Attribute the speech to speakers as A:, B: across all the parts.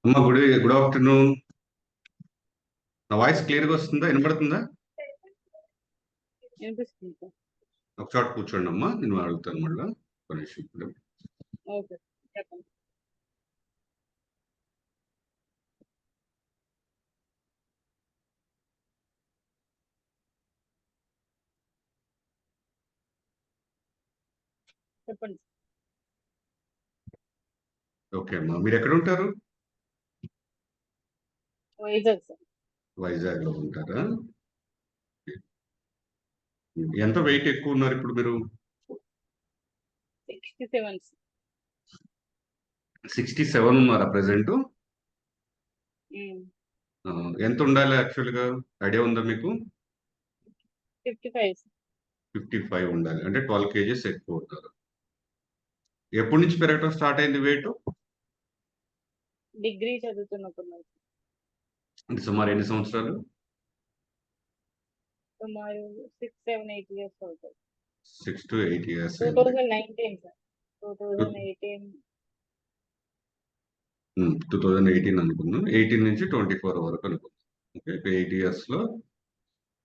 A: అమ్మ good good afternoon. నా voice క్లియర్గా వస్తుందా, వినపడుతుందా?
B: వినిపిస్తుంది సార్.
A: ఒక చోట కూర్చోండి అమ్మా, నేను అడుగుతాను మళ్ళీ ఒక నిమిషం ఇప్పుడు.
B: ఓకే చెప్పండి. చెప్పండి.
A: ఓకే అమ్మా, మీరు ఎక్కడ ఉంటారు?
B: వైజాగ్ సార్.
A: వైజాగ్లో ఉంటారా? ఎంత వెయిట్ ఎక్కువ ఉన్నారు ఇప్పుడు మీరు?
B: 67 సార్.
A: 67 ఉన్నారా ప్రెసెంట్? ఎంత ఉండాలి యాక్చువల్గా, ఐడియా ఉందా మీకు?
B: 55 సార్.
A: 55 ఉండాలి, అంటే 12 kgs ఎక్కువ ఉంటారు. ఎప్పటి నుంచి పెరగటం స్టార్ట్ అయింది వెయిట్?
B: డిగ్రీ చదువుతున్నప్పుడు నాకు
A: అంటే సుమారు ఎన్ని సంవత్సరాలు?
B: సుమారు 6, 7, 8 ఇయర్స్ అవుతుంది.
A: 6 to 8 years అయింది.
B: 2019 సార్. 2018.
A: 2018 అనుకున్నాం, 18 నుంచి 24 వరకు అనుకున్నాం. ఓకే, 8 ఇయర్స్లో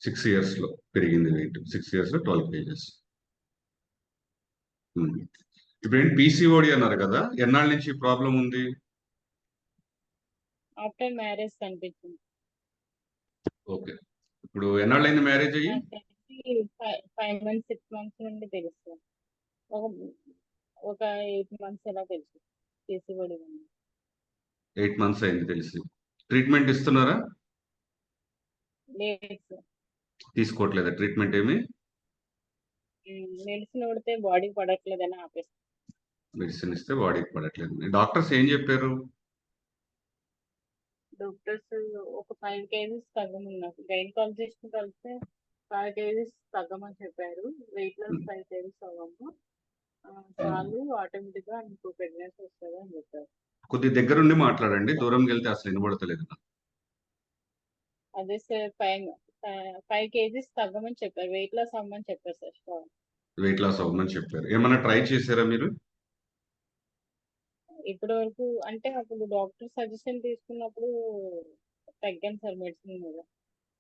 A: 6 ఇయర్స్లో పెరిగింది వెయిట్. 6 ఇయర్స్లో 12 kgs. ఇప్పుడు ఏంటి పీసీఓడి అన్నారు కదా, ఎన్నాళ్ళ నుంచి ప్రాబ్లం ఉంది?
B: ఆఫ్టర్ మ్యారేజ్ కనిపించింది.
A: ఓకే, ఇప్పుడు ఎన్నాళ్ళైంది మ్యారేజ్ అయ్యి?
B: నాకు తెలిసి 5 months 6 months నుండి తెలుసు. ఒక ఒక 8 months ఎలా తెలుసు తీసుకోవడం.
A: 8 months అయింది తెలిసి. ట్రీట్మెంట్ ఇస్తున్నారా?
B: లేదు సార్.
A: తీసుకోవట్లేదా ట్రీట్మెంట్ ఏమి?
B: మెడిసిన్ కొడితే బాడీ పడట్లేదని ఆపేస్తాను.
A: మెడిసిన్ ఇస్తే బాడీకి పడట్లేదు. డాక్టర్స్ ఏం చెప్పారు?
B: డాక్టర్స్ ఒక 5 kgs తగ్గమన్నారు. గైనకాలజిస్ట్ కలిస్తే 5 kgs తగ్గమని చెప్పారు. వెయిట్ లాస్ 5 kgs అవ్వము చాలు, ఆటోమేటిక్ గా మీకు ప్రెగ్నెన్సీ వస్తుంది అని చెప్పారు.
A: కొద్ది దగ్గరుండి మాట్లాడండి, దూరంకి వెళ్తే అసలు వినబడతలేదు నాకు.
B: అదే సార్ 5 kgs తగ్గమని చెప్పారు. వెయిట్ లాస్ అవ్వమని చెప్పారు సార్.
A: వెయిట్ లాస్ అవ్వమని చెప్పారు. ఏమన్నా ట్రై చేశారా మీరు?
B: ఇప్పటి వరకు అంటే అప్పుడు డాక్టర్ సజెషన్ తీసుకున్నప్పుడు తగ్గాను సార్ మెడిసిన్ మీద.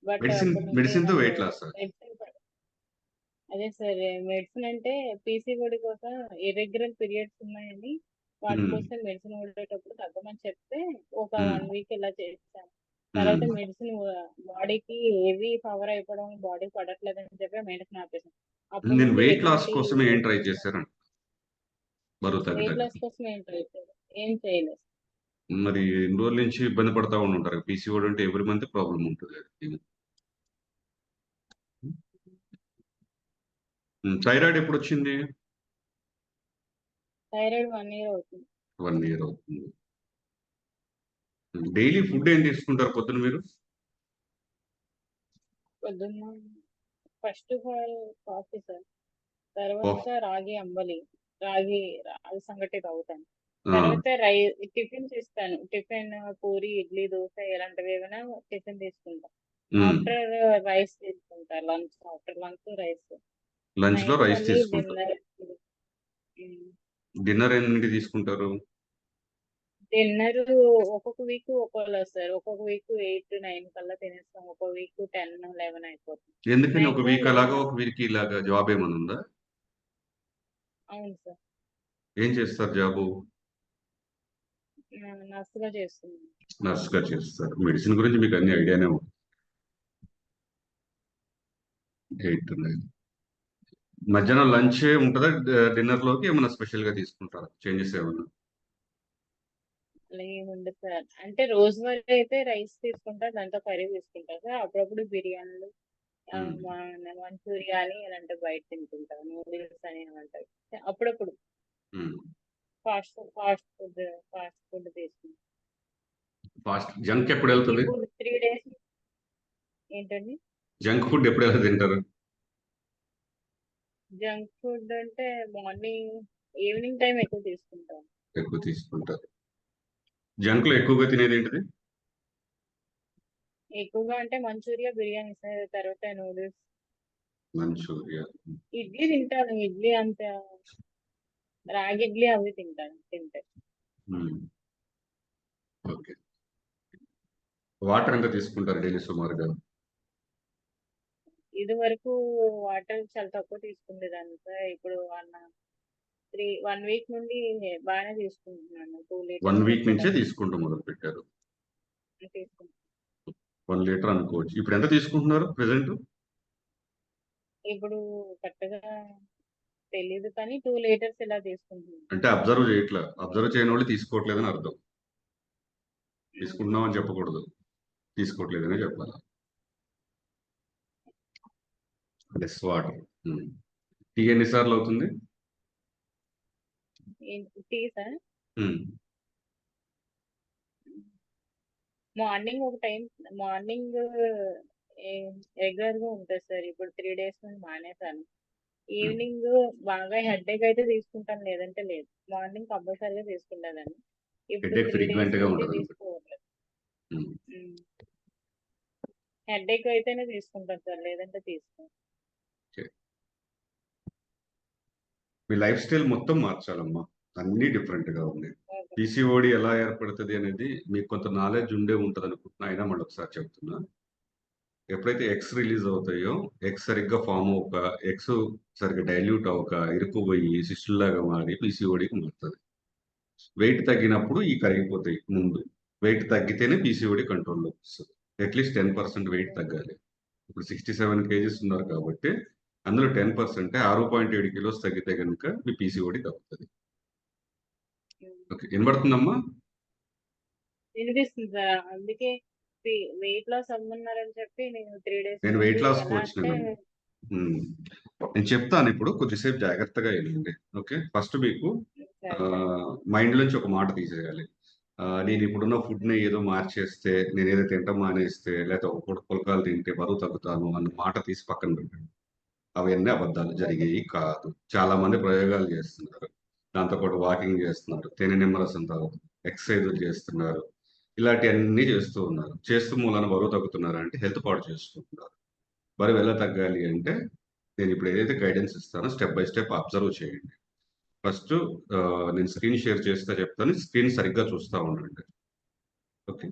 B: బట్
A: మెడిసిన్
B: అప్పటి నుండి
A: మెడిసిన్ తో
B: నాకు
A: వెయిట్ లాస్?
B: మెడిసిన్ అదే సార్, మెడిసిన్ అంటే పీసీఓడి కోసం ఇర్రెగ్యులర్ పీరియడ్స్ ఉన్నాయని వాటి కోసం మెడిసిన్ వాడేటప్పుడు తగ్గమని చెప్తే ఒక 1 week ఇలా చేశాను. తర్వాత మెడిసిన్ బాడీకి హెవీ పవర్ అయిపోవడం, బాడీ పడట్లేదని చెప్పి మెడిసిన్ ఆపేసాను. అప్పటి
A: నేను
B: నుండి
A: వెయిట్ లాస్
B: ఎటువంటి
A: కోసమే ఏం ట్రై చేశారంట? బరువు
B: వెయిట్ లాస్
A: తగ్గడానికి
B: కోసం ఏం చేయలేదు.
A: మరి ఎన్ని రోజుల నుంచి ఇబ్బంది పడతా ఉంటారు. పీసీఓడి అంటే ఎవ్రీ మంత్ ప్రాబ్లం ఉంటుంది. థైరాయిడ్ ఎప్పుడు వచ్చింది?
B: థైరాయిడ్ 1 year అవుతుంది.
A: 1 year అవుతుంది. డైలీ ఫుడ్ ఏం తీసుకుంటారు పొద్దున మీరు?
B: పొద్దున్న first of all coffee sir. తర్వాత రాగి అంబలి, రాగి రాగి సంగటి తాగుతాను. తర్వాత టిఫిన్ చేస్తాను. టిఫిన్ పూరి, ఇడ్లీ, దోశ ఇలాంటివి ఏమైనా టిఫిన్ తీసుకుంటాను. ఆఫ్టర్ రైస్ తీసుకుంటా. After lunch rice.
A: లంచ్ లో
B: నైట్
A: రైస్
B: మళ్ళీ
A: తీసుకుంటారు. డిన్నర్ ఎన్నింటి తీసుకుంటారు?
B: డిన్నర్ ఒక్కొక్క వీక్ ఒక్కోలా సార్. ఒక్కొక్క వీక్ 8, 9 కల్లా తినేస్తాం. ఒక్కొక్క వీక్ 10, 11 అయిపోతుంది.
A: ఎందుకని ఒక వీక్
B: మాక్సిమం
A: అలాగా ఒక వీక్ ఇలాగా? జాబ్ ఏమైనా ఉందా?
B: అవును సార్.
A: ఏం చేస్తారు జాబు?
B: నర్సుగా చేస్తున్నాను.
A: నర్స్ గా చేస్తారు. మెడిసిన్ గురించి మీకు అన్ని ఐడియానే ఉంది. 8 to 9 మధ్యాహ్నం లంచ్ ఉంటుందా? డిన్నర్ లోకి ఏమైనా స్పెషల్ గా తీసుకుంటారా? చేంజెస్ ఏమైనా?
B: ఏముండదు సార్. అంటే రోజువారీ అయితే రైస్ తీసుకుంటా, దాంతో కర్రీ తీసుకుంటా సార్. అప్పుడప్పుడు బిర్యానీలు, మంచూరియాని ఇలాంటి బయట తింటుంటా. నూడిల్స్ అని ఏమంటారు అప్పుడప్పుడు. ఫాస్ట్ ఫుడ్ తీసుకుంటాం.
A: ఫాస్ట్ జంక్ ఎప్పుడు వెళ్తుంది?
B: ఇప్పుడు 3 days. ఏంటండి?
A: జంక్ ఫుడ్ ఎప్పుడు ఎలా తింటారు?
B: జంక్ ఫుడ్ అంటే మార్నింగ్, ఈవినింగ్ టైం ఎక్కువ తీసుకుంటాం.
A: ఎక్కువ తీసుకుంటారు. జంక్ లో ఎక్కువగా తినేది ఏంటిది?
B: ఎక్కువగా అంటే మంచూరియా, బిర్యానీ సార్. తర్వాత నూడిల్స్,
A: మంచూరియా.
B: ఇడ్లీ తింటాను. ఇడ్లీ అంత రాగి ఇడ్లీ అవి తింటాను తింటే.
A: ఓకే. వాటర్ ఎంత తీసుకుంటారు డైలీ సుమారుగా?
B: ఇది వరకు వాటర్ చాలా తక్కువ తీసుకునేదాన్ని సార్. ఇప్పుడు 1 వీక్ నుండి బాగానే తీసుకుంటున్నాను. 2
A: 1
B: లీటర్స్
A: వీక్
B: వరకు
A: నుంచే
B: కంటిన్యూ
A: తీసుకుంటూ మొదలు పెట్టారు.
B: తీసుకుంటున్నాను.
A: 1 లీటర్ అనుకోవచ్చు. ఇప్పుడు ఎంత తీసుకుంటున్నారు ప్రెసెంట్?
B: ఇప్పుడు కరెక్ట్‌గా తెలీదు కానీ 2 లీటర్స్ ఇలా తీసుకుంటున్నాను.
A: అంటే అబ్జర్వ్ చేయట్లే. అబ్జర్వ్ చేయని వాళ్ళు తీసుకోవట్లేదని అర్థం.
B: హ్మ్.
A: తీసుకుంటున్నాం అని చెప్పకూడదు. తీసుకోవట్లేదనే చెప్పాలి. Less water. టీ ఎన్ని సార్లు అవుతుంది?
B: Tea sir?
A: హ్మ్.
B: మార్నింగ్ ఒక టైం మార్నింగ్ రెగ్యులర్‌గా ఉంటది సార్. ఇప్పుడు 3 డేస్ నుండి మానేశాను.
A: హ్మ్.
B: ఈవినింగ్ బాగా హెడేక్ అయితే తీసుకుంటాను. లేదంటే లేదు. మార్నింగ్ కంపల్సరీగా తీసుకునేదాన్ని. ఇప్పుడు
A: హెడేక్
B: 3 డేస్
A: ఫ్రీక్వెంట్‌గా
B: నుండి
A: ఉంటదనమాట.
B: తీసుకోవట్లేదు.
A: హ్మ్.
B: హ్మ్. హెడేక్ అయితేనే తీసుకుంటాను సార్. లేదంటే తీసుకోను.
A: ఓకే. మీ లైఫ్ స్టైల్ మొత్తం మార్చాలమ్మా. అన్నీ డిఫరెంట్‌గా ఉన్నాయి.
B: ఓకే.
A: పీసీఓడీ ఎలా ఏర్పడతది అనేది మీకు కొంత నాలెడ్జ్ ఉండే ఉంటదనుకుంటున్నా. అయినా మళ్ళొకసారి చెప్తున్నా. ఎప్పుడైతే ఎగ్స్ రిలీజ్ అవుతాయో, ఎగ్స్ సరిగ్గా ఫార్మ్ అవ్వక, ఎగ్స్ సరిగ్గా డైల్యూట్ అవ్వక, ఇరుక్కుపోయి సిస్టుల్లాగా మారి పీసీఓడీకి మారుతది. వెయిట్ తగ్గినప్పుడు ఈ కరిగిపోతాయి ముందు. వెయిట్ తగ్గితేనే పీసీఓడీ కంట్రోల్‌లోకి వస్తది. అట్‌లీస్ట్ 10% వెయిట్ తగ్గాలి. ఇప్పుడు 67 కేజీస్ ఉన్నారు కాబట్టి, అందులో 10% 6.7 కిలోస్ తగ్గితే గనుక మీ పీసీఓడీ తగ్గుతది.
B: హ్మ్.
A: ఓకే. ఇనబడుతుందమ్మా?
B: వినిపిస్తుంది సార్. అందుకే వె వెయిట్ లాస్ అవ్వమన్నారని చెప్పి నేను 3 డేస్
A: నేను
B: నుండి
A: వెయిట్ లాస్
B: ఎలా అంటే
A: కోచ్‌నేనండి. హ్మ్. నేను చెప్తానిప్పుడు కొద్దిసేపు జాగ్రత్తగా ఇనండి. ఓకే. ఫస్ట్ మీకు
B: సరే సార్.
A: మైండ్‌లోంచి ఒక మాట తీసేయాలి. నేనిప్పుడున్న ఫుడ్‌ని ఏదో మార్చేస్తే, నేనేదో తినటం మానేస్తే, లేతే ఒక పూట పుల్కాలు తింటే బరువు తగ్గుతాను అన్న మాట తీసి పక్కన పెట్టండి. అవన్నీ అబద్ధాలు.
B: ఓకే
A: జరిగేయి
B: సార్.
A: కాదు. చాలా మంది ప్రయోగాలు చేస్తున్నారు. దాంతో పాటు వాకింగ్ చేస్తున్నారు. తేనె నిమ్మరసం తాగుతున్నారు. ఎక్సర్‌సైజులు చేస్తున్నారు. ఇలాంటియన్నీ చేస్తూ ఉన్నారు. చేస్తూ మూలాన బరువు తగ్గుతున్నారా అంటే హెల్త్ పాడు చేసుకుంటున్నారు. బరువు ఎలా తగ్గాలి అంటే, నేనిప్పుడు ఏదైతే గైడెన్స్ ఇస్తానో స్టెప్ బై స్టెప్ అబ్జర్వ్ చేయండి. ఫస్టు నేను స్క్రీన్ షేర్ చేస్తా చెప్తాను. స్క్రీన్ సరిగ్గా చూస్తా ఉండండి. ఓకే.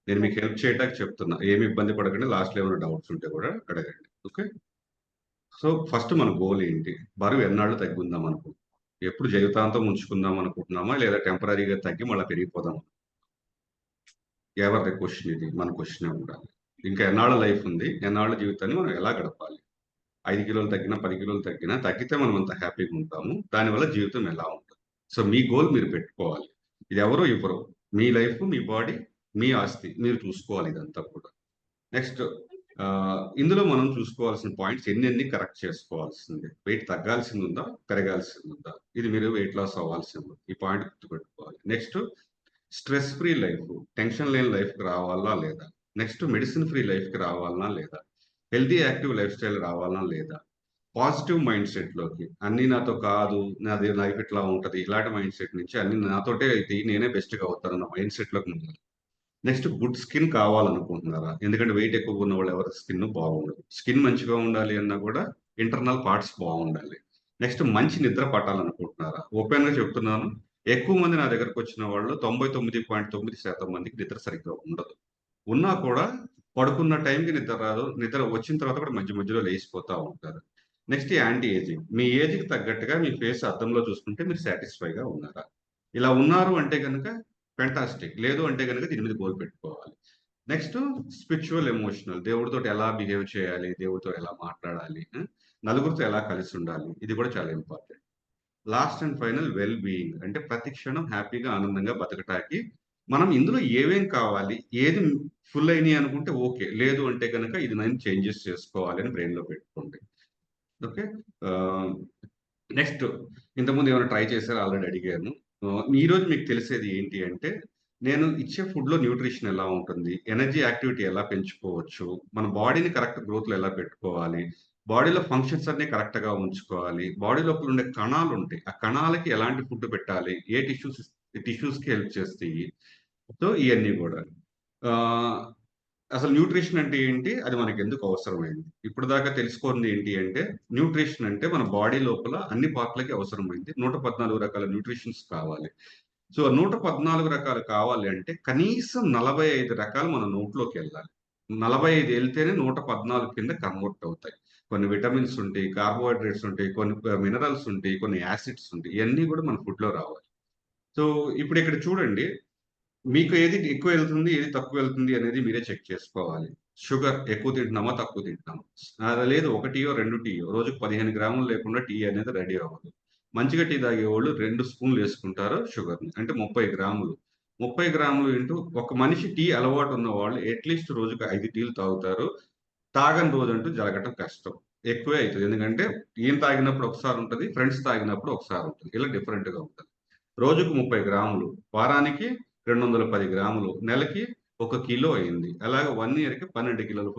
A: నేను మీకు
B: ఓకే.
A: హెల్ప్ చేయటానికి చెప్తున్నా. ఏమి ఇబ్బంది పడకండి. లాస్ట్‌లో ఏమైనా డౌట్స్ ఉంటే కూడా అడగండి. ఓకే. సో, ఫస్ట్ మన గోల్ ఏంటి? బరువు ఎన్నాళ్ళు తగ్గుందాం అనుకుంటున్నాం? ఎప్పుడు జీవితాంతం ఉంచుకుందాం అనుకుంటున్నామా? లేదా టెంపరరీగా తగ్గి మళ్ళా పెరిగిపోదామా? ఎవరిది క్వెషన్ ఇది? మన క్వెషనే ఉండాలి. ఇంకా ఎన్నాళ్ళ లైఫ్ ఉంది? ఎన్నాళ్ళ జీవితాన్ని మనం ఎలా గడపాలి? 5 కిలోలు తగ్గినా, 10 కిలోలు తగ్గినా, తగ్గితే మనం అంత హ్యాపీగా ఉంటాము. దానివల్ల జీవితం ఎలా ఉంటది? సో, మీ గోల్ మీరు పెట్టుకోవాలి. ఇది ఎవరు ఇవ్వరు. మీ లైఫ్, మీ బాడీ, మీ ఆస్తి. మీరు చూసుకోవాలి ఇదంతా కూడా. నెక్స్ట్ ఇందులో మనం చూసుకోవాల్సిన పాయింట్స్ ఎన్నెన్ని కరెక్ట్ చేసుకోవాల్సింది. వెయిట్ తగ్గాల్సిందుందా? పెరగాల్సిందుందా? ఇది మీరు వెయిట్ లాస్ అవ్వాల్సింది. ఈ పాయింట్ గుర్తుపెట్టుకోవాలి. Next stress free life, tension లేని లైఫ్‌కి రావాలా లేదా? నెక్స్ట్ మెడిసిన్ ఫ్రీ లైఫ్‌కి రావాలనా లేదా? హెల్తీ యాక్టివ్ లైఫ్ స్టైల్ రావాలనా లేదా? పాజిటివ్ మైండ్ సెట్‌లోకి అన్నీ నాతో కాదు, నాది లైఫ్ ఇట్లా ఉంటది. ఇలాంటి మైండ్ సెట్ నుంచి అన్నీ నాతోటే అయితాయి. నేనే బెస్ట్‌గా అవుతానన్న మైండ్ సెట్‌లోకి ముందుకు నెక్స్ట్ గుడ్ స్కిన్ కావాలనుకుంటున్నారా? ఎందుకంటే వెయిట్ ఎక్కువగా ఉన్నవాళ్ళు ఎవరి స్కిన్ బాగుండదు. స్కిన్ మంచిగా ఉండాలి అన్నా కూడా ఇంటర్నల్ పార్ట్స్ బాగుండాలి. నెక్స్ట్ మంచి నిద్ర పట్టాలనుకుంటున్నారా? ఓపెన్‌గా చెప్తున్నాను. ఎక్కువ మంది నా దగ్గరకొచ్చిన వాళ్ళు 99.9% మందికి నిద్ర సరిగ్గా ఉండదు. ఉన్నా కూడా పడుకున్న టైంకి నిద్ర రాదు. నిద్ర వచ్చిన తర్వాత కూడా మధ్య మధ్యలో లేసిపోతా ఉంటారు. Next anti ageing. మీ ఏజ్‌కి తగ్గట్టుగా మీ ఫేస్ అద్దంలో చూసుకుంటే మీరు సాటిస్ఫై‌గా ఉన్నారా? ఇలా ఉన్నారు అంటే గనక ఫెంటాస్టిక్. లేదు అంటే గనక దీని మీద గోల్ పెట్టుకోవాలి. Next spiritual, emotional. దేవుడితోటి ఎలా బిహేవ్ చేయాలి? దేవుడితో ఎలా మాట్లాడాలి? నలుగురితో ఎలా కలిసుండాలి? ఇది కూడా చాలా important. Last and final well being అంటే ప్రతి క్షణం హ్యాపీగా, ఆనందంగా బతకటానికి మనం ఇందులో ఏమేం కావాలి? ఏది ఫుల్ అయినియి అనుకుంటే ఓకే. లేదు అంటే గనక ఇది నేను చేంజెస్ చేసుకోవాలి అని బ్రెయిన్‌లో పెట్టుకోండి. ఓకే. ఆహ్, నెక్స్ట్ ఇంతకుముందు ఏమైనా ట్రై చేసారా? ఆల్రెడీ అడిగాను. ఈరోజు మీకు తెలిసేది ఏంటి అంటే, నేను ఇచ్చే ఫుడ్‌లో న్యూట్రిషన్ ఎలా ఉంటుంది? ఎనర్జీ యాక్టివిటీ ఎలా పెంచుకోవచ్చు? మన బాడీని కరెక్ట్ గ్రోత్‌లో ఎలా పెట్టుకోవాలి? బాడీలో ఫంక్షన్స్ అన్నీ కరెక్ట్‌గా ఉంచుకోవాలి. బాడీ లోపల ఉండే కణాలుంటాయి. ఆ కణాలకి ఎలాంటి ఫుడ్ పెట్టాలి? ఏ టిష్యూస్‌కి హెల్ప్ చేస్తాయి? సో, ఇయన్నీ గూడా. ఆహ్, అసలు న్యూట్రిషన్ అంటే ఏంటి? అది మనకెందుకు అవసరమైంది? ఇప్పటిదాకా తెలుసుకుంది ఏంటి అంటే, న్యూట్రిషన్ అంటే మన బాడీ లోపల అన్ని పార్ట్‌లకి అవసరమైంది. 114 రకాల న్యూట్రిషన్స్ కావాలి. సో 114 రకాలు కావాలి అంటే కనీసం 45 రకాలు మన నోట్లోకి వెళ్ళాలి. 45 ఎళ్తేనే 114 కింద కన్వర్ట్ అవుతాయి. కొన్ని విటమిన్స్ ఉంటాయి, కార్బోహైడ్రేట్స్ ఉంటాయి, కొన్ని మినరల్స్ ఉంటాయి, కొన్ని యాసిడ్స్ ఉంటాయి. ఇయన్నీ కూడా మన ఫుడ్‌లో రావాలి. సో ఇప్పుడు ఇక్కడ చూడండి, మీకు ఏది ఎక్కువ వెళ్తుంది, ఏది తక్కువ వెళ్తుంది అనేది మీరే చెక్ చేసుకోవాలి. షుగర్ ఎక్కువ తింటున్నామా? తక్కువ తింటున్నామా? లేదు 1 టీయో, 2 టీయో రోజుకి 15 గ్రాములు లేకుండా టీ అనేది రెడీ అవ్వదు. మంచిగా టీ తాగేవాళ్ళు 2 స్పూన్లు వేసుకుంటారు షుగర్‌ని. అంటే 30 గ్రాములు. 30 గ్రాములు ఇంటూ ఒక మనిషి టీ అలవాటు ఉన్నవాళ్ళు అట్‌లీస్ట్ రోజుకి 5 టీలు తాగుతారు. తాగని రోజంటూ జరగటం కష్టం. ఎక్కువే అయితది. ఎందుకంటే ఈయన తాగినప్పుడు ఒకసారి ఉంటది. ఫ్రెండ్స్ తాగినప్పుడు ఒకసారి ఉంటది. ఇలా డిఫరెంట్‌గా ఉంటది. రోజుకు 30 గ్రాములు, వారానికి 210 గ్రాములు, నెలకి 1 కిలో అయింది. అలాగే 1 ఇయర్‌కి 12 కిలోలు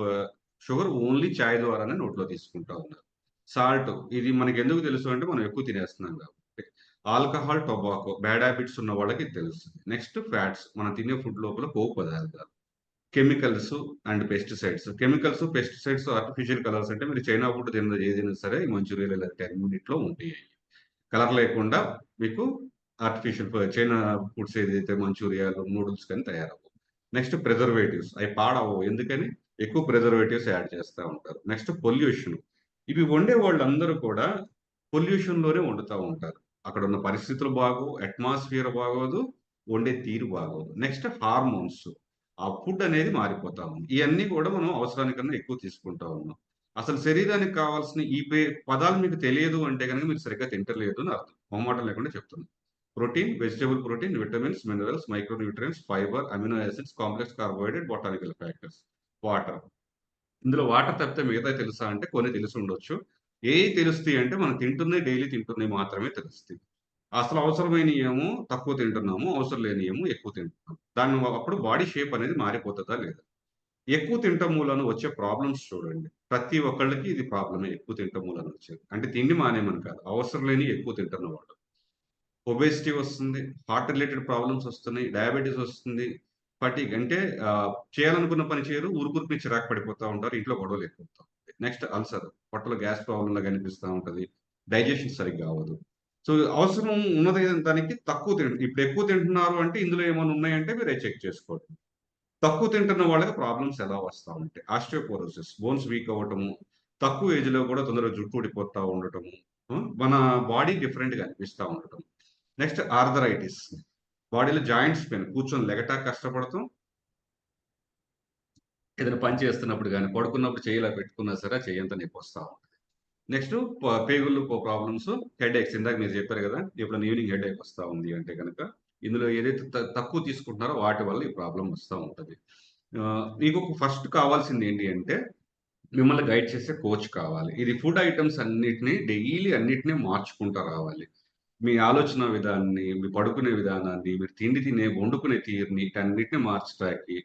A: షుగర్ ఓన్లీ చాయ్ ద్వారానే నోట్లో తీసుకుంటా ఉన్నారు. సాల్ట్ ఇది మనకెందుకు తెలుసు అంటే మనం ఎక్కువ తినేస్తున్నాం కాబట్టి. ఆల్కహాల్, టొబాకో బ్యాడ్ హ్యాబిట్స్ ఉన్న వాళ్ళకి ఇది తెలుస్తది. నెక్స్ట్ ఫ్యాట్స్ మనం తినే ఫుడ్ లోపల కొవ్వు పదార్థాలు. Chemicals and pesticides. Chemicals, pesticides, artificial colours అంటే మీరు చైనా ఫుడ్ తిన్నది ఏదైనా సరే ఈ మంచూరియాలో లేదా 10 మినిట్‌లో ఉంటాయి. కలర్ లేకుండా మీకు ఆర్టిఫిషియల్ చైనా ఫుడ్స్ ఏదైతే మంచూరియాలు, నూడిల్స్ కానీ తయారవ్వవు. నెక్స్ట్ ప్రిజర్వేటివ్స్ అయి పాడవ్వవు. ఎందుకని? ఎక్కువ ప్రిజర్వేటివ్స్ యాడ్ చేస్తా ఉంటారు. Next pollution. ఇవి వండే వాళ్ళందరూ కూడా పొల్యూషన్‌లోనే వండుతా ఉంటారు. అక్కడున్న పరిస్థితులు బాగోవు, అట్మాస్ఫియర్ బాగోదు, వండే తీరు బాగోదు. Next hormones. ఆ ఫుడ్ అనేది మారిపోతా ఉంది. ఇయన్నీ కూడా మనం అవసరానికన్నా ఎక్కువ తీసుకుంటా ఉన్నాం. అసలు శరీరానికి కావాల్సిన ఈ పదాలు మీకు తెలియదు అంటే గనుక మీరు సరిగ్గా తింటలేదు అని అర్థం. మొహమాటం లేకుండా చెప్తున్నా. Protein, vegetable protein, vitamins, minerals, micro nutrients, fibre, amino acids, complex carbohydrate, botanical factors, water. ఇందులో వాటర్ తప్పితే మిగతాయి తెలుసా అంటే కొన్ని తెలిసుండొచ్చు. ఏయి తెలుస్తాయి అంటే మనం తింటున్నయి డైలీ తింటున్నయి మాత్రమే తెలుస్తాయి. అసలు అవసరమైనయేమో తక్కువ తింటున్నాము. అవసరం లేనియేమో ఎక్కువ తింటున్నాం. అప్పుడు బాడీ షేప్ అనేది మారిపోతదా లేదా? ఎక్కువ తినటం మూలాన వచ్చే ప్రాబ్లమ్స్ చూడండి. ప్రతి ఒక్కళ్ళకి ఇది ప్రాబ్లమే ఎక్కువ తినటం మూలాన వచ్చేది. అంటే తిండి మానేయమని కాదు. అవసరం లేనియి ఎక్కువ తింటున్నవాళ్ళు. ఒబేసిటీ వస్తుంది. హార్ట్ రిలేటెడ్ ప్రాబ్లమ్స్ వస్తున్నాయి. డయాబెటిస్ వస్తుంది. ఫటీగ్ అంటే చేయాలనుకున్న పని చేయరు. ఉరుకురికి చిరాకు పడిపోతా ఉంటారు. ఇంట్లో గొడవలు ఎక్కువవుతా ఉంటాయి. Next ulcer. పొట్టలో గ్యాస్ ప్రాబ్లమ్‌లాగా అనిపిస్తా ఉంటది. డైజెషన్ సరిగ్గా అవ్వదు. సో, అవసరం ఉన్నది దానికి తక్కువ ఇప్పుడు ఎక్కువ తింటున్నారు అంటే ఇందులో ఏమన్నా ఉన్నాయంటే మీరయి చెక్ చేసుకోండి. తక్కువ తింటున్న వాళ్ళకి ప్రాబ్లమ్స్ ఎలా వస్తా ఉంటాయి. ఆస్టియోపోరోసిస్, బోన్స్ వీక్ అవ్వటము, తక్కువ ఏజ్‌లో కూడా తొందరగా జుట్టు ఊడిపోతా ఉండటము, మన బాడీ డిఫరెంట్‌గా అనిపిస్తా ఉండటం. Next arthritis. బాడీలో జాయింట్స్ పెయిన్. కూర్చొని లెగటానికి కష్టపడతాం. ఏదైనా పని చేస్తున్నప్పుడు గాని, పడుకున్నప్పుడు చెయ్యి ఇలా పెట్టుకున్నా సరే, ఆ చెయ్యంతా నొప్పొస్తా ఉంటది. నెక్స్ట్ పేగులు ప్రాబ్లమ్స్, హెడేక్స్ ఇందాక మీరు చెప్పారు గదా! ఎప్పుడైనా ఈవినింగ్ హెడేక్ వస్తా ఉంది అంటే గనక, ఇందులో ఏదైతే తక్కువ తీసుకుంటున్నారో వాటి వల్ల ఈ ప్రాబ్లమ్ వస్తా ఉంటది. మీకు ఫస్ట్ కావాల్సిందేంటి అంటే, మిమ్మల్ని గైడ్ చేసే కోచ్ కావాలి. ఇది ఫుడ్ ఐటెమ్స్ అన్నిటిని డైలీ అన్నిటిని మార్చుకుంటా రావాలి. మీ ఆలోచన విధానాన్ని, మీ పడుకునే విధానాన్ని, మీరు తిండి వండుకునే తీరుని వీటన్నిటిని మార్చటానికి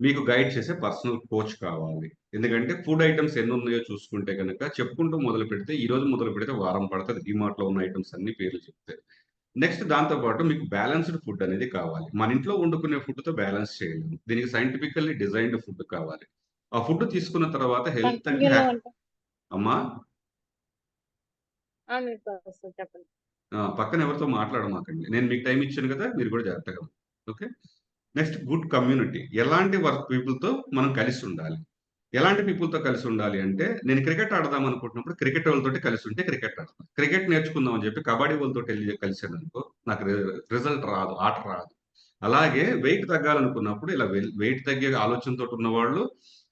A: మీకు గైడ్ చేసే పర్సనల్ కోచ్ కావాలి. ఎందుకంటే ఫుడ్ ఐటెమ్స్ ఎన్నున్నాయో చూసుకుంటే గనక చెప్పుకుంటూ మొదలుపెడితే ఈరోజు మొదలుపెడితే వారం పడతది. డీమార్ట్‌లో ఉన్న ఐటెమ్స్ అన్ని పేర్లు చెప్తే. నెక్స్ట్ దాంతో పాటు మీకు బ్యాలెన్స్‌డ్ ఫుడ్ అనేది కావాలి. మన ఇంట్లో వండుకునే ఫుడ్‌తో బ్యాలెన్స్ చేయలేము. దీనికి సైంటిఫికల్లీ డిజైన్డ్ ఫుడ్ కావాలి. ఆ ఫుడ్ తీసుకున్న తర్వాత హెల్త్ అంటే
B: పంచగిలో అంటే
A: అమ్మా!
B: మీరు ఫస్ట్ చెప్పండి.
A: పక్కన ఎవరితో మాట్లాడమాకండి. నేను మీకు టైమ్ ఇచ్చాను గదా! మీరు కూడా జాగ్రత్తగా ఓకే. Next good community. ఎలాంటి పీపుల్‌తో మనం కలిసుండాలి. ఎలాంటి పీపుల్‌తో కలిసుండాలి అంటే, నేను క్రికెట్ ఆడదాం అనుకుంటున్నప్పుడు క్రికెట్ వాళ్ళతోటి కలిసుంటే క్రికెట్ ఆడతా. క్రికెట్ నేర్చుకుందాం అని చెప్పి కబడ్డీ వాళ్ళతోటెళ్లి కలిసాననుకో, నాకు రిజల్ట్ రాదు. ఆట రాదు. అలాగే వెయిట్ తగ్గాలనుకున్నప్పుడు ఇలా వెయిట్ తగ్గే ఆలోచనతోటి ఉన్నవాళ్ళు,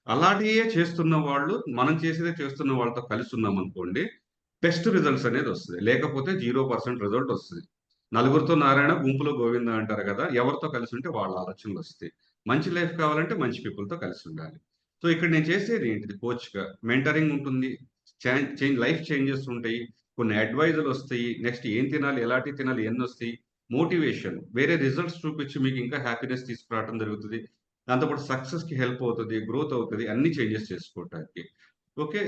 A: అలాంటియే చేస్తున్న వాళ్ళు, మనం చేసేదే చేస్తున్న వాళ్ళతో కలిసున్నామనుకోండి, బెస్ట్ రిజల్ట్స్ అనేదొస్తది. లేకపోతే 0% రిజల్ట్ ఒస్తది. నలుగురితో నారాయణ, గుంపులో గోవింద అంటారు గదా! ఎవరితో కలిసుంటే వాళ్ళ ఆలోచనలొస్తాయి. మంచి లైఫ్ కావాలంటే మంచి పీపుల్‌తో కలిసుండాలి. సో, ఇక్కడ నేను చేసేది ఏంటిది కోచ్‌గా మెంటరింగ్ ఉంటుంది. లైఫ్ చేంజెస్ ఉంటాయి. కొన్ని అడ్వైజులొస్తాయి. నెక్స్ట్ ఏం తినాలి? ఎలాంటివి తినాలి? ఎన్నొస్తాయి? మోటివేషన్. వేరే రిజల్ట్స్ చూపించి మీకు ఇంకా హ్యాపీనెస్ తీసుకురావడం జరుగుతది. దాంతో పాటు సక్సెస్‌కి హెల్ప్ అవుతది. గ్రోత్ అవుతది. అన్ని చేంజెస్ చేసుకోవటానికి. ఓకే.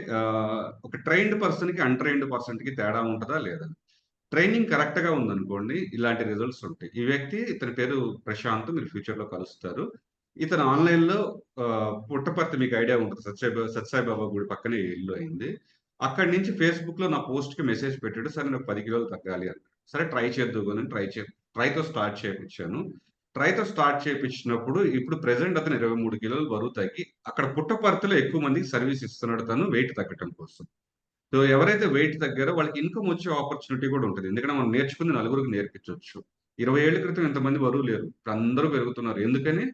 A: ఒక ట్రైన్డ్ పర్సన్‌కి, అన్‌ట్రైన్డ్ పర్సన్‌కి తేడా ఉంటదా? లేదా? ట్రైనింగ్ కరెక్ట్‌గా ఉందనుకోండి, ఇలాంటి రిజల్ట్స్ ఉంటాయి. ఈ వ్యక్తి ఇతని పేరు ప్రశాంత్. మీరు ఫ్యూచర్‌లో కలుస్తారు. ఇతను ఆన్‌లైన్‌లో పుట్టపర్తి మీకు ఐడియా ఉంటది. సత్యసాయి బాబా గుడి పక్కనే ఈ ఇల్లు అయింది. అక్కడి నుంచి ఫేస్‌బుక్‌లో నా పోస్ట్‌కి మెసేజ్ పెట్టాడు. సరే నాకు 10 కిలోలు తగ్గాలి అన్నాడు. సరే ట్రై చేద్దువు అని ట్రై ట్రైతో స్టార్ట్ చేపించాను. ట్రైతో స్టార్ట్ చేపించినప్పుడు ఇప్పుడు ప్రెజెంట్ అతను 23 కిలోలు బరువు తగ్గి అక్కడ పుట్టపర్తిలో ఎక్కువ మందికి సర్వీస్ ఇస్తున్నాడు తను వెయిట్ తగ్గటం కోసం. సో ఎవరైతే వెయిట్ తగ్గారో వాళ్ళకి ఇన్కమ్ వచ్చే ఆపర్చునిటీ కూడా ఉంటది. ఎందుకంటే మనం నేర్చుకుంది నలుగురికి నేర్పించొచ్చు. 20 ఏళ్ల క్రితం ఇంతమంది బరువు లేరు. ఇప్పుడు అందరూ పెరుగుతున్నారు. ఎందుకని?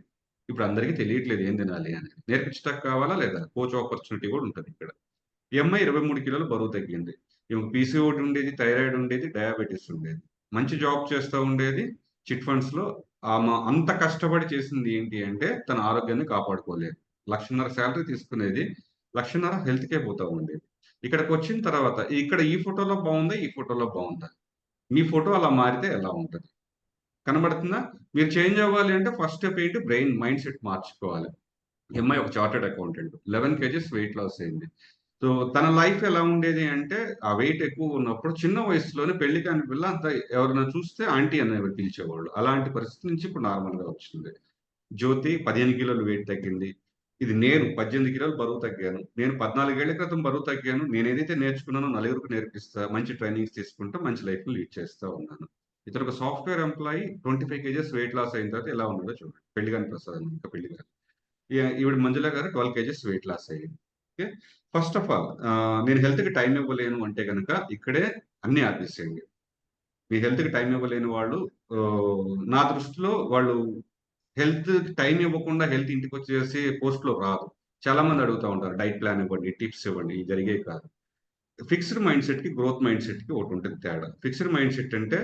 A: ఇప్పుడు అందరికీ తెలియట్లేదు ఏం తినాలి అని. నేర్పించడానికి కావాలా లేదా? కోచ్ ఆపర్చునిటీ కూడా ఉంటది ఇక్కడ. ఈ అమ్మాయి 23 కిలోలు బరువు తగ్గింది. ఈమెకు పీసీఓడీ ఉండేది, థైరాయిడ్ ఉండేది, డయాబెటిస్ ఉండేది. మంచి జాబ్ చేస్తా ఉండేది. చిట్ ఫండ్స్‌లో ఆమె అంత కష్టపడి చేసింది ఏంటి అంటే తన ఆరోగ్యాన్ని కాపాడుకోలేదు. 1,50,000 సాలరీ తీసుకునేది. 1,50,000 హెల్త్‌కే పోతా ఉండేది. ఇక్కడికొచ్చిన తర్వాత ఇక్కడ ఈ ఫోటోలో బావుందా? ఈ ఫోటోలో బావుందా? మీ ఫోటో అలా మారితే ఎలా ఉంటది? కనబడుతుందా? మీరు చేంజ్ అవ్వాలి అంటే ఫస్ట్ స్టెప్ ఏంటి? బ్రెయిన్ మైండ్ సెట్ మార్చుకోవాలి. ఈ అమ్మాయి ఒక chartered accountant. 11 kgs weight loss అయింది. సో, తన లైఫ్ ఎలా ఉండేది అంటే, ఆ వెయిట్ ఎక్కువున్నప్పుడు చిన్న వయసులోనే పెళ్లి కాని పిల్ల అంత ఎవరైనా చూస్తే ఆంటీ అని పిలిచేవాళ్ళు. అలాంటి పరిస్థితి నుంచి ఇప్పుడు నార్మల్‌గా వచ్చింది. జ్యోతి 15 కిలోలు వెయిట్ తగ్గింది. ఇది నేను 18 కిలోలు బరువు తగ్గాను. నేను 14 ఏళ్ల క్రితం బరువు తగ్గాను. నేనేదైతే నేర్చుకున్నానో నలుగురికి నేర్పిస్తా. మంచి ట్రైనింగ్స్ తీసుకుంటా. మంచి లైఫ్‌ని లీడ్ చేస్తా ఉన్నాను. ఇతను ఒక software employee 25 kgs weight loss అయిన తర్వాత ఎలా ఉన్నాడో చూడండి. పెళ్లి కాని ప్రసాదం ఇంకా పెళ్లి కాలేదు. ఈవిడ మంజుల గారు 12 కేజెస్ వెయిట్ లాస్ అయ్యింది. ఓకే. ఫస్ట్ ఆఫ్ ఆల్ నేను హెల్త్‌కి టైమ్ ఇవ్వలేను అంటే గనక ఇక్కడే అన్నీ ఆపేసేయండి. మీ హెల్త్‌కి టైమ్ ఇవ్వలేని వాళ్ళు నా దృష్టిలో వాళ్ళు హెల్త్‌కి టైమ్ ఇవ్వకుండా హెల్త్ ఇంటికొచ్చేసి పోస్ట్‌లో రాదు. చాలా మంది అడుగుతా ఉంటారు. డైట్ ప్లాన్ ఇవ్వండి, టిప్స్ ఇవ్వండి. ఇవి జరిగేవి కాదు. ఫిక్స్డ్ మైండ్ సెట్‌కి, గ్రోత్ మైండ్ సెట్‌కి ఒకటుంటది తేడా. ఫిక్స్డ్ మైండ్ సెట్ అంటే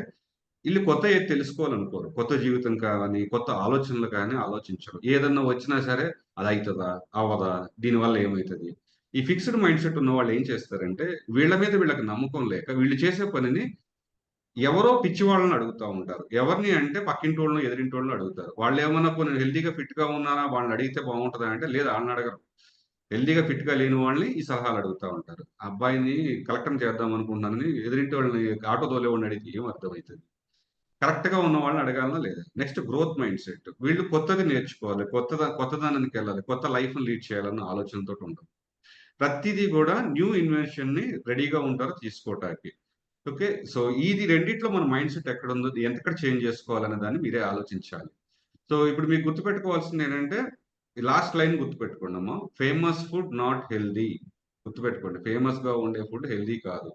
A: ఈళ్ళు కొత్తయి తెలుసుకోవాలనుకోరు. కొత్త జీవితం కానీ, కొత్త ఆలోచనలు కానీ ఆలోచించరు. ఏదన్నా వచ్చినా సరే అదయితదా? అవ్వదా? దీనివల్ల ఏమైతది? ఈ ఫిక్స్డ్ మైండ్ సెట్ ఉన్నవాళ్ళు ఏం చేస్తారంటే, వీళ్ళ మీద వీళ్ళకి నమ్మకం లేక వీళ్ళు చేసే పనిని ఎవరో పిచ్చి వాళ్ళని అడుగుతా ఉంటారు. ఎవరిని అంటే పక్కింటోళ్ళనో, ఎదురింటోళ్ళనో అడుగుతారు. వాళ్ళేమన్నా పోనీ హెల్తీగా, ఫిట్‌గా ఉన్నారా? వాళ్ళని అడిగితే బాగుంటదా అంటే, లేదు ఆళ్ళని అడగరు. హెల్తీగా, ఫిట్‌గా లేని వాళ్ళని ఈ సలహాలు అడుగుతా ఉంటారు. అబ్బాయిని కలెక్టర్‌ని చేద్దాం అనుకుంటున్నానని ఎదురింటోళ్ళని ఆటో తోలేవాడిని అడిగితే ఏం అర్థమైతది? కరెక్ట్‌గా ఉన్న వాళ్ళని అడగాలనా లేదా? Next growth mind set. వీళ్ళు కొత్తది నేర్చుకోవాలి. కొత్తదనానికెళ్ళాలి. కొత్త లైఫ్‌ని లీడ్ చేయాలన్న ఆలోచనతోటి ఉంటారు. ప్రతీదీ గూడా న్యూ ఇన్వెన్షన్‌ని రెడీగా ఉంటారు తీసుకోటానికి. ఓకే. సో, ఇది రెండిట్లో మన మైండ్ సెట్ ఎక్కడుందో, ఎక్కడ చేంజ్ చేసుకోవాలనే దాన్ని మీరే ఆలోచించాలి. సో, ఇప్పుడు మీరు గుర్తుపెట్టుకోవాల్సిందేంటంటే, ఈ లాస్ట్ లైన్ గుర్తుపెట్టుకోండమ్మా. Famous food not healthy. గుర్తుపెట్టుకోండి. ఫేమస్‌గా ఉండే ఫుడ్ హెల్తీ కాదు.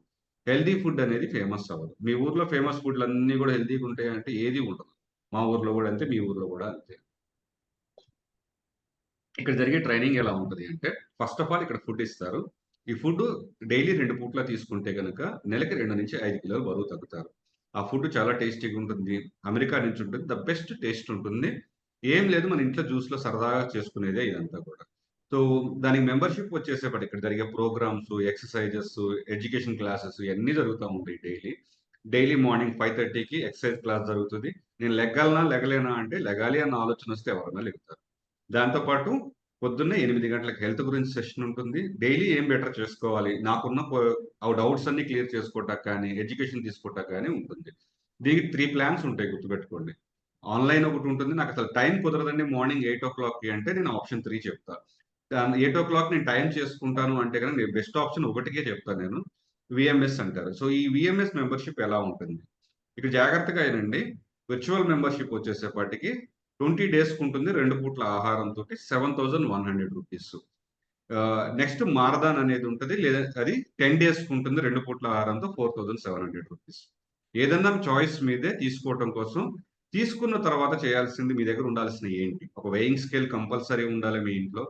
A: హెల్తీ ఫుడ్ అనేది ఫేమస్ అవ్వదు. మీ ఊర్లో ఫేమస్ ఫుడ్‌లన్నీ గూడా హెల్తీగా ఉంటాయంటే ఏది ఉండదు. మా ఊర్లో గూడా అంతే. మీ ఊర్లో గూడా అంతే. ఇక్కడ జరిగే ట్రైనింగ్ ఎలా ఉంటది అంటే, ఫస్ట్ ఆఫ్ ఆల్ ఇక్కడ ఫుడ్ ఇస్తారు. ఈ ఫుడ్ డైలీ 2 పూట్ల తీసుకుంటే గనక నెలకి 2-5 కిలోలు బరువు తగ్గుతారు. ఆ ఫుడ్ చాలా టేస్టీగా ఉంటుంది. అమెరికా నుంచి ఉంటుంది. ద బెస్ట్ టేస్ట్ ఉంటుంది. ఏం లేదు మన ఇంట్లో జ్యూస్‌లో సరదాగా చేసుకునేదే ఇదంతా కూడా. సో, దానికి మెంబర్‌షిప్ వచ్చేసేపటి ఇక్కడ జరిగే ప్రోగ్రామ్స్, ఎక్సర్‌సైజెస్, ఎడ్యుకేషన్ క్లాసెస్ ఇయన్నీ జరుగుతా ఉంటాయి డైలీ. డైలీ మార్నింగ్ 5:30కి ఎక్సర్‌సైజ్ క్లాస్ జరుగుతది. నేను లెగ్గాలనా? లెగలేనా? అంటే లెగాలి అన్న ఆలోచనొస్తే ఎవరైనా లెగుతారు. దాంతో పాటు పొద్దున్నే 8 గంటలకు హెల్త్ గురించి సెషన్ ఉంటుంది. డైలీ ఏం బెటర్ చేసుకోవాలి? నాకున్న డౌట్స్ అన్నీ క్లియర్ చేసుకోవటానికి కానీ, ఎడ్యుకేషన్ తీసుకోవటానికి గాని ఉంటుంది. దీనికి 3 ప్లాన్స్ ఉంటాయి గుర్తుపెట్టుకోండి. ఆన్‌లైన్ ఒకటుంటుంది. నాకసలు టైం కుదరదండి మార్నింగ్ 8:00కి అంటే నేను ఆప్షన్ 3 చెప్తా. 8:00 నేను టైం చేసుకుంటాను అంటే గనక నేను బెస్ట్ ఆప్షన్ ఒకటికే చెప్తా నేను. వీఎంఎస్ అంటారు. సో, ఈ వీఎంఎస్ మెంబర్‌షిప్ ఎలా ఉంటుంది? ఇక్కడ జాగ్రత్తగా ఇనండి. Virtual membership వచ్చేసేపటికి 20 డేస్‌కుంటుంది. 2 పూట్ల ఆహారంతోటి రూ. 7,100. నెక్స్ట్ మారథాన్ అనేది ఉంటది. లేదా అది 10 డేస్‌కుంటుంది. 2 పూట్ల ఆహారంతో రూ. 4,700. ఏదన్నా చాయిస్ మీదే తీసుకోవటం కోసం, తీసుకున్న తర్వాత చేయాల్సింది మీ దగ్గర ఉండాల్సినయి ఏంటి? ఒక వేయింగ్ స్కేల్ కంపల్సరీ ఉండాలి మీ ఇంట్లో.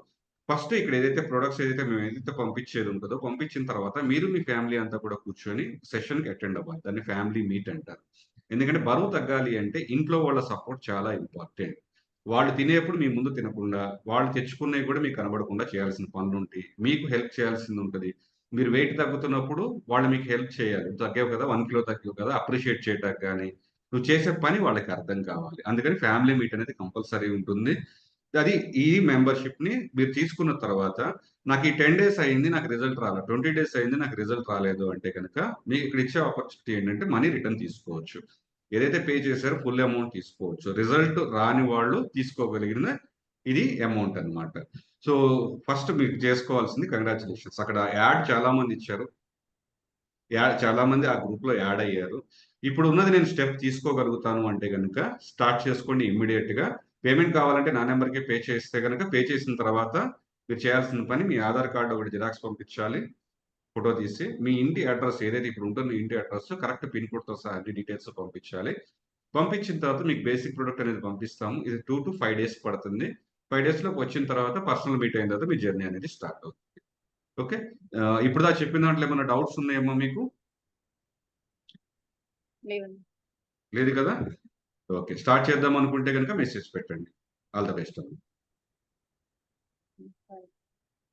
A: ఫస్ట్ ఇక్కడ ఏదైతే ప్రొడక్ట్స్ మేమేదైతే పంపించేది ఉంటదో, పంపించిన తర్వాత మీరు మీ ఫ్యామిలీ అంతా కూడా కూర్చొని సెషన్‌కి అటెండ్ అవ్వాలి. దాన్ని ఫ్యామిలీ మీట్ అంటారు. ఎందుకంటే బరువు తగ్గాలి అంటే ఇంట్లో వాళ్ళ సపోర్ట్ చాలా ఇంపార్టెంట్. వాళ్ళు తినేప్పుడు మీ ముందు తినకుండా, వాళ్ళు తెచ్చుకున్నయి కూడా మీకు కనబడకుండా చేయాల్సిన పనులుంటాయి. మీకు హెల్ప్ చేయాల్సిందుంటది. మీరు వెయిట్ తగ్గుతున్నప్పుడు వాళ్ళు మీకు హెల్ప్ చేయాలి. "నువ్వు తగ్గావు కదా! 1 కిలో తగ్గావు కదా!" అప్రిషియేట్ చేయటానికి గాని, నువ్వు చేసే పని వాళ్ళకి అర్థం కావాలి. అందుకని ఫ్యామిలీ మీట్ అనేది కంపల్సరీ ఉంటుంది. అది ఈ మెంబర్‌షిప్‌ని మీరు తీసుకున్న తర్వాత, నాకు ఈ 10 డేస్ అయింది. నాకు రిజల్ట్ రాలేదు. 20 డేస్ అయింది. నాకు రిజల్ట్ రాలేదు అంటే గనక, మీకు ఇక్కడ ఇచ్చే ఆపర్చునిటీ ఏంటంటే మనీ రిటర్న్ తీసుకోవచ్చు. ఏదైతే పే చేసారో ఫుల్ అమౌంట్ తీసుకోవచ్చు. రిజల్ట్ రాని వాళ్ళు తీసుకోగలిగిన ఇది అమౌంట్ అన్నమాట. సో, ఫస్ట్ మీరు చేసుకోవాల్సింది కంగ్రాచ్యులేషన్స్. అక్కడ యాడ్ చాలా మంది ఇచ్చారు. చాలా మంది ఆ గ్రూప్‌లో యాడ్ అయ్యారు. ఇప్పుడు ఉన్నది నేను స్టెప్ తీసుకోగలుగుతాను అంటే కనుక స్టార్ట్ చేసుకోండి ఇమ్మీడియట్‌గా. పేమెంట్ కావాలంటే నా నెంబర్‌కే పే చేస్తే గనక పే చేసిన తర్వాత మీరు చేయాల్సిన పని మీ ఆధార్ కార్డ్ ఒకటి జిరాక్స్ పంపించాలి. ఫోటో తీసి మీ ఇంటి అడ్రెస్ ఏదైతే ఇప్పుడు ఉంటుందో ఇంటి అడ్రెస్ కరెక్ట్ పిన్ కోడ్‌తో సహా అన్ని డీటెయిల్స్ పంపించాలి. పంపించిన తర్వాత మీకు బేసిక్ ప్రొడక్ట్ అనేది పంపిస్తాము. ఇది 2-5 డేస్ పడుతుంది. 5 డేస్‌లోకి వచ్చిన తర్వాత పర్సనల్ మీట్ అయిన తర్వాత మీ జర్నీ అనేది స్టార్ట్ అవుతుంది. ఓకే. ఇప్పటిదాకా చెప్పిన దాంట్లో ఏమన్నా డౌట్స్ ఉన్నాయేమో మీకు?
B: లేవండి.
A: లేదు కదా? ఓకే. స్టార్ట్ చేద్దాం అనుకుంటే గనుక మెసేజ్ పెట్టండి. ఆల్ ద బెస్ట్ అండి.